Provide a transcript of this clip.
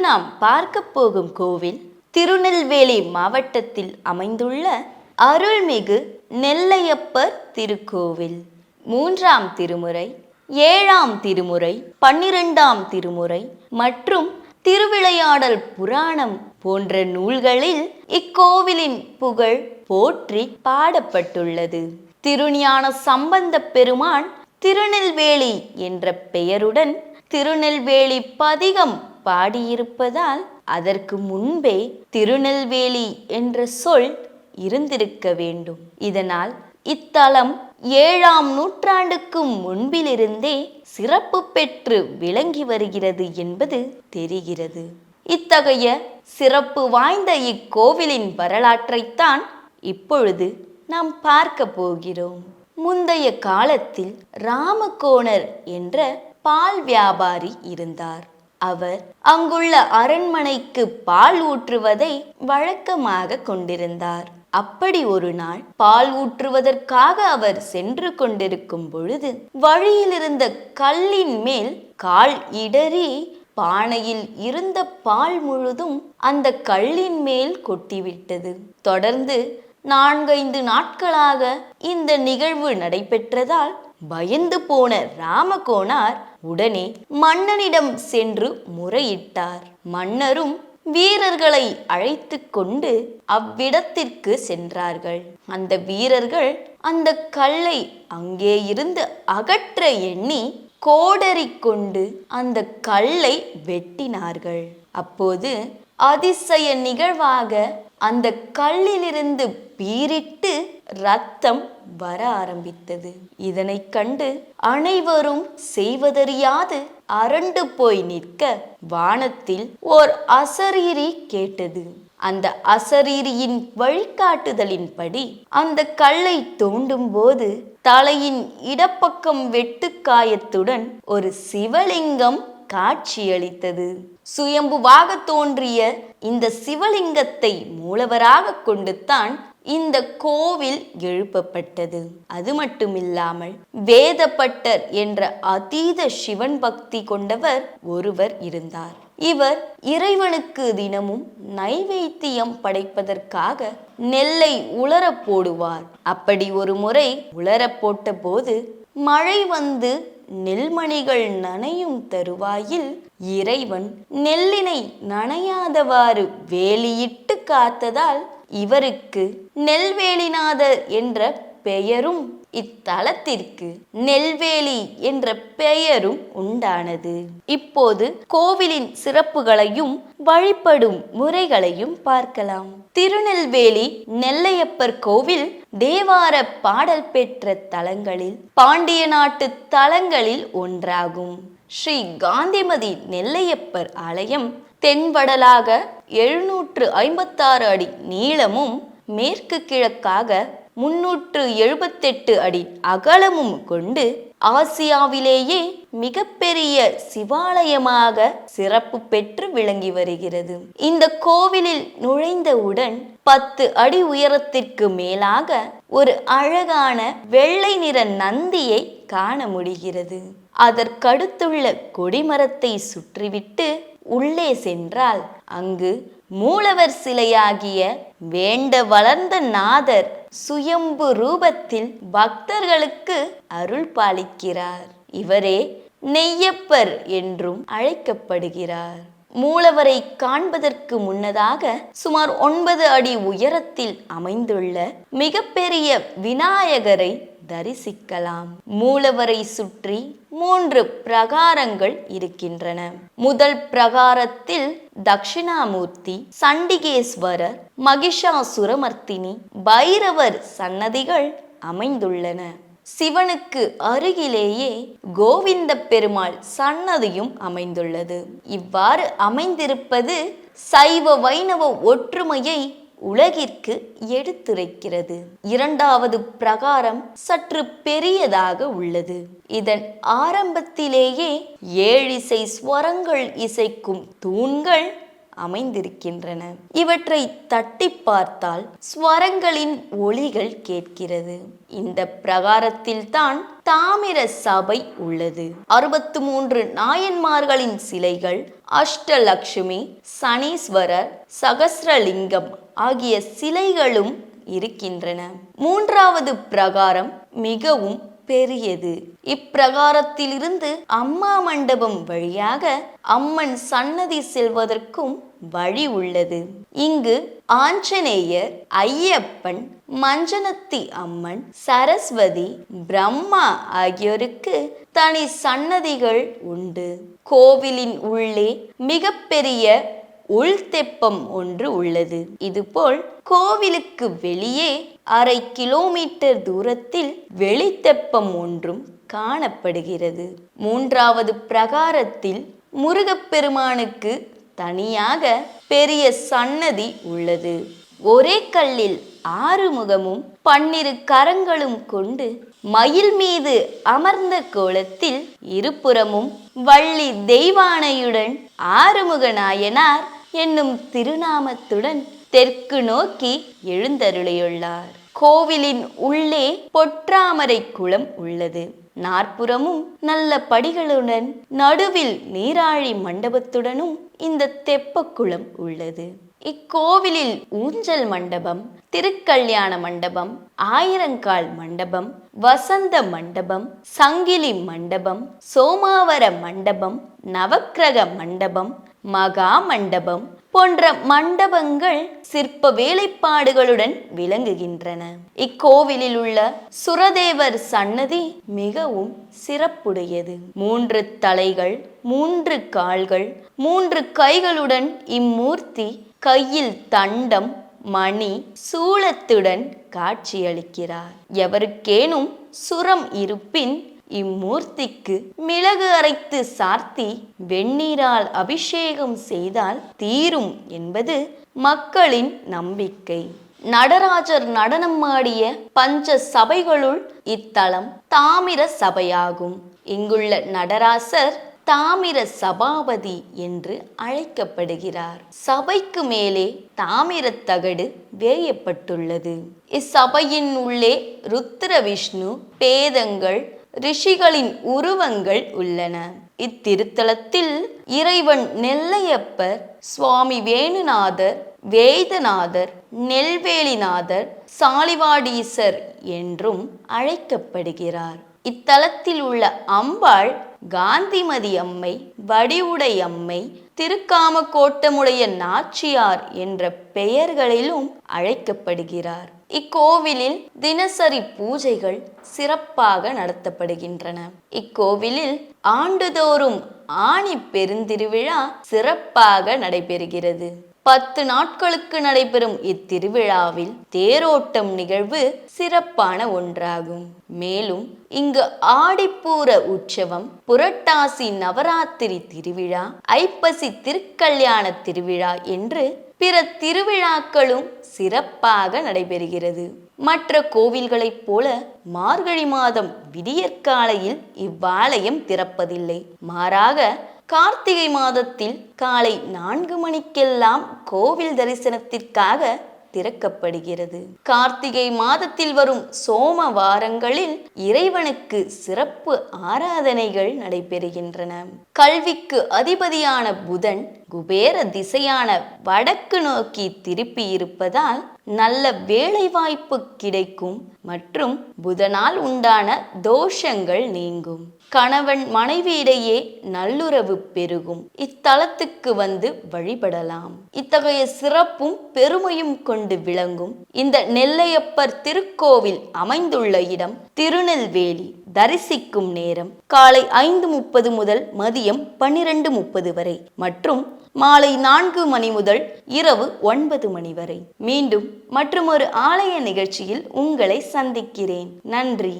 நாம் பார்க்க போகும் கோவில் திருநெல்வேலி மாவட்டத்தில் அமைந்துள்ள அருள்மிகு நெல்லையப்பர் திருக்கோவில். 3ஆம் திருமுறை, 7ஆம் திருமுறை, 12ஆம் திருமுறை மற்றும் திருவிளையாடல் புராணம் போன்ற நூல்களில் இக்கோவிலின் புகழ் போற்றி பாடப்பட்டுள்ளது. திருஞான சம்பந்த பெருமான் திருநெல்வேலி என்ற பெயருடன் திருநெல்வேலி பதிகம் பாடியிருப்பதால் அதற்கு முன்பே திருநெல்வேலி என்ற சொல் இருந்திருக்க வேண்டும். இதனால் இத்தலம் 7ஆம் நூற்றாண்டுக்கு முன்பிலிருந்தே சிறப்பு பெற்று விளங்கி வருகிறது என்பது தெரிகிறது. இத்தகைய சிறப்பு வாய்ந்த இக்கோவிலின் வரலாற்றைத்தான் இப்பொழுது நாம் பார்க்க போகிறோம். முந்தைய காலத்தில் ராமகோணர் என்ற பால் வியாபாரி இருந்தார். அவர் அங்குள்ள அரண்மனைக்கு பால் ஊற்றுவதை வழக்கமாக கொண்டிருந்தார். அப்படி ஒரு நாள் பால் ஊற்றுவதற்காக அவர் சென்று கொண்டிருக்கும் பொழுது வழியிலிருந்த கல்லின் மேல் கால் இடறி பானையில் இருந்த பால் முழுதும் அந்த கல்லின் மேல் கொட்டிவிட்டது. தொடர்ந்து 4-5 நாட்களாக இந்த நிகழ்வு நடைபெற்றதால் பயந்து போன ராமகோணர் உடனே மன்னனிடம் சென்று முறையிட்டார். மன்னரும் வீரர்களை அழைத்து கொண்டு அவ்விடத்திற்கு சென்றார்கள். அந்த வீரர்கள் அந்த கல்லை அங்கே இருந்து அகற்ற எண்ணி கோடரிக்கொண்டு அந்த கல்லை வெட்டினார்கள். அப்போது அதிசய நிகழ்வாக அந்த கல்லிலிருந்து பீரிட்டு இரத்தம் வர ஆரம்பித்தது. இதனை கண்டு அனைவரும் செய்வதறியாது அரண்டு போய் நிற்க வானத்தில் ஓர் அசரீரி கேட்டது. அந்த அசரீரியின் வழிகாட்டுதலின்படி அந்த கல்லை தோண்டும் போது தலையின் இடப்பக்கம் வெட்டுக்காயத்துடன் ஒரு சிவலிங்கம் காட்சியளித்தது. சுயம்புவாக தோன்றிய இந்த சிவலிங்கத்தை மூலவராக கொண்டுத்தான் இந்த கோவில் எழுப்பப்பட்டது. அது மட்டுமில்லாமல் வேதப்பட்டர் என்ற அதீத சிவன் பக்தி கொண்டவர் ஒருவர் இருந்தார். இவர் இறைவனுக்கு தினமும் நைவேத்தியம் படைப்பதற்காக நெல்லை உலர போடுவார். அப்படி ஒரு முறை உலர போட்ட போது மழை வந்து நெல்மணிகள் நனையும் தருவாயில் இறைவன் நெல்லினை நனையாதவாறு வேலியிட்டு காத்ததால் இவருக்கு நெல்வேலிநாதர் என்ற பெயரும் இத்தலத்திற்கு நெல்வேலி என்ற பெயரும் உண்டானது. இப்போது கோவிலின் சிறப்புகளையும் வழிபடும் முறைகளையும் பார்க்கலாம். திருநெல்வேலி நெல்லையப்பர் கோவில் தேவார பாடல் பெற்ற தலங்களில் பாண்டிய நாட்டு தலங்களில் ஒன்றாகும். ஸ்ரீ காந்திமதி நெல்லையப்பர் ஆலயம் தென்வடலாக 756 அடி நீளமும் மேற்கு கிழக்காக 378 அடி அகலமும் கொண்டு ஆசியாவிலேயே மிகப்பெரிய சிவாலயமாக சிறப்பு பெற்று விளங்கி வருகிறது. இந்த கோவிலில் நுழைந்தவுடன் 10 அடி உயரத்திற்கு மேலாக ஒரு அழகான வெள்ளை நிற நந்தியை காண முடிகிறது. அதற்கடுத்துள்ள கொடிமரத்தை சுற்றிவிட்டு உள்ளே சென்றால் அங்கு மூலவர் சிலையாகிய வேண்ட வளர்ந்த நாதர் சுயம்பு ரூபத்தில் பக்தர்களுக்கு அருள் பாலிக்கிறார். இவரே நெய்யப்பர் என்றும் அழைக்கப்படுகிறார். மூலவரை காண்பதற்கு முன்னதாக சுமார் 9 அடி உயரத்தில் அமைந்துள்ள மிகப்பெரிய விநாயகரை தரிசிக்கலாம். மூலவரை சுற்றி 3 பிரகாரங்கள் இருக்கின்றன. முதல் பிரகாரத்தில் தட்சிணாமூர்த்தி, சண்டிகேஸ்வரர், மகிஷாசுரமர்த்தினி, பைரவர் சன்னதிகள் அமைந்துள்ளன. சிவனுக்கு அருகிலேயே கோவிந்த பெருமாள் சன்னதியும் அமைந்துள்ளது. இவ்வாறு அமைந்திருப்பது சைவ வைணவ ஒற்றுமையை உலகிற்கு எடுத்துரைக்கிறது. 2வது பிரகாரம் சற்று பெரியதாக உள்ளது. இதன் ஆரம்பத்திலேயே 7 இசை ஸ்வரங்கள் இசைக்கும் தூண்கள் அமைந்திருக்கின்றன. இவற்றை தட்டி பார்த்தால் ஸ்வரங்களின் ஒலிகள் கேட்கிறது. இந்த பிரகாரத்தில் தான் தாமிர சபை உள்ளது. 63 நாயன்மார்களின் சிலைகள் அஷ்டலக்ஷ்மி, சனீஸ்வரர், சகஸ்ரலிங்கம் ஆகிய சிலைகளும் இருக்கின்றன. மூன்றாவது பிரகாரம் மிகவும் பெரியது. இப்பிரகாரத்திலிருந்து அம்மா மண்டபம் வழியாக அம்மன் சன்னதி செல்வதற்கும் வழி உள்ளது. இங்கு ஆஞ்சநேயர், ஐயப்பன், மஞ்சனத்தி அம்மன், சரஸ்வதி, பிரம்மா ஆகியோருக்கு தனி சன்னதிகள் உண்டு. கோவிலின் உள்ளே மிகப்பெரிய உள்தெப்பம் ஒன்று உள்ளது. இதுபோல் கோவிலுக்கு வெளியே 1/2 கிலோமீட்டர் தூரத்தில் வெளித்தெப்பம் ஒன்றும் காணப்படுகிறது. மூன்றாவது பிரகாரத்தில் முருகப்பெருமானுக்கு தனியாக பெரிய சன்னதி உள்ளது. ஒரே கல்லில் 6 முகமும் 12 கரங்களும் கொண்டு மயில் மீது அமர்ந்த கோலத்தில் இருபுறமும் வள்ளி தெய்வானையுடன் ஆறுமுக நாயனார் என்னும் திருநாமத்துடன் தெற்கு நோக்கி எழுந்தருளியுள்ளார். கோவிலின் உள்ளே பொற்றாமரை குளம் உள்ளது. 4 புறமும் நல்ல படிகளுடன் நடுவில் நீராழி மண்டபத்துடனும் இந்த தெப்பக்குளம் உள்ளது. இக்கோவிலில் ஊஞ்சல் மண்டபம், திருக்கல்யாண மண்டபம், 1000 மண்டபம், வசந்த மண்டபம், சங்கிலி மண்டபம், சோமாவர மண்டபம், நவக்கிரக மண்டபம், மகா மண்டபம் போன்ற மண்டபங்கள் சிற்ப வேலைப்பாடுகளுடன் விளங்குகின்றன. இக்கோவிலில் உள்ள சுரதேவர் சன்னதி மிகவும் சிறப்புடையது. 3 தலைகள், 3 கால்கள், 3 கைகளுடன் இம்மூர்த்தி கையில் தண்டம், மணி, சூலத்துடன் காட்சியளிக்கிறார். எவருக்கேனும் சுரம் இருப்பின் இம்மூர்த்திக்கு மிளகு அரைத்து சார்த்தி வெந்நீரால் அபிஷேகம் செய்தால் தீரும் என்பது மக்களின் நம்பிக்கை. நடராஜர் நடனமாடிய பஞ்ச சபைகளுள் இத்தலம் தாமிர சபையாகும். இங்குள்ள நடராசர் தாமிர சபாபதி என்று அழைக்கப்படுகிறார். சபைக்கு மேலே தாமிர தகடு வேயப்பட்டுள்ளது. இச்சபையின் உள்ளே ருத்ர விஷ்ணு, பேதங்கள், ரிஷிகளின் உருவங்கள் உள்ளன. இத்திருத்தலத்தில் இறைவன் நெல்லையப்பர், சுவாமி வேணுநாதர், வேதநாதர், நெல்வேலிநாதர், சாலிவாடீசர் என்றும் அழைக்கப்படுகிறார். இத்தலத்தில் உள்ள அம்பாள் காந்திமதி அம்மை, வடிவுடை அம்மை, திருக்காமக்கோட்டமுடைய நாச்சியார் என்ற பெயர்களிலும் அழைக்கப்படுகிறார். இக்கோவிலில் தினசரி பூஜைகள் சிறப்பாக நடத்தப்படுகின்றன. இக்கோவிலில் ஆண்டுதோறும் ஆணி பெருந்திருவிழா சிறப்பாக நடைபெறுகிறது. 10 நாட்களுக்கு நடைபெறும் இத்திருவிழாவில் தேரோட்டம் நிகழ்வு சிறப்பான ஒன்றாகும். மேலும் இங்கு ஆடிப்பூர உற்சவம், புரட்டாசி நவராத்திரி திருவிழா, ஐப்பசி திருக்கல்யாண திருவிழா என்று பிற திருவிழாக்களும் சிறப்பாக நடைபெறுகிறது. மற்ற கோவில்களைப் போல மார்கழி மாதம் விடியற்காலையில் இவ்வாலயம் திறப்பதில்லை. மாறாக கார்த்திகை மாதத்தில் காலை 4 மணிக்கெல்லாம் கோவில் தரிசனத்திற்காக திறக்கப்படுகிறது. கார்த்திகை மாதத்தில் வரும் சோமவாரங்களில் இறைவனுக்கு சிறப்பு ஆராதனைகள் நடைபெறுகின்றன. கல்விக்கு அதிபதியான புதன் குபேர திசையான வடக்கு நோக்கி திருப்பி இருப்பதால் நல்ல வேலை வாய்ப்பு கிடைக்கும் மற்றும் புதனால் உண்டான தோஷங்கள் நீங்கும். கணவன் மனைவியிடையே நல்லுறவு பெருகும். இத்தலத்துக்கு வந்து வழிபடலாம். இத்தகைய சிறப்பும் பெருமையும் கொண்டு விளங்கும் இந்த நெல்லையப்பர் திருக்கோவில் அமைந்துள்ள இடம் திருநெல்வேலி. தரிசிக்கும் நேரம் காலை 5:30 முதல் மதியம் 12:30 வரை மற்றும் மாலை 4 மணி முதல் இரவு 9 மணி வரை. மீண்டும் மற்றுமொரு ஆலய நிகழ்ச்சியில் உங்களை சந்திக்கிறேன். நன்றி.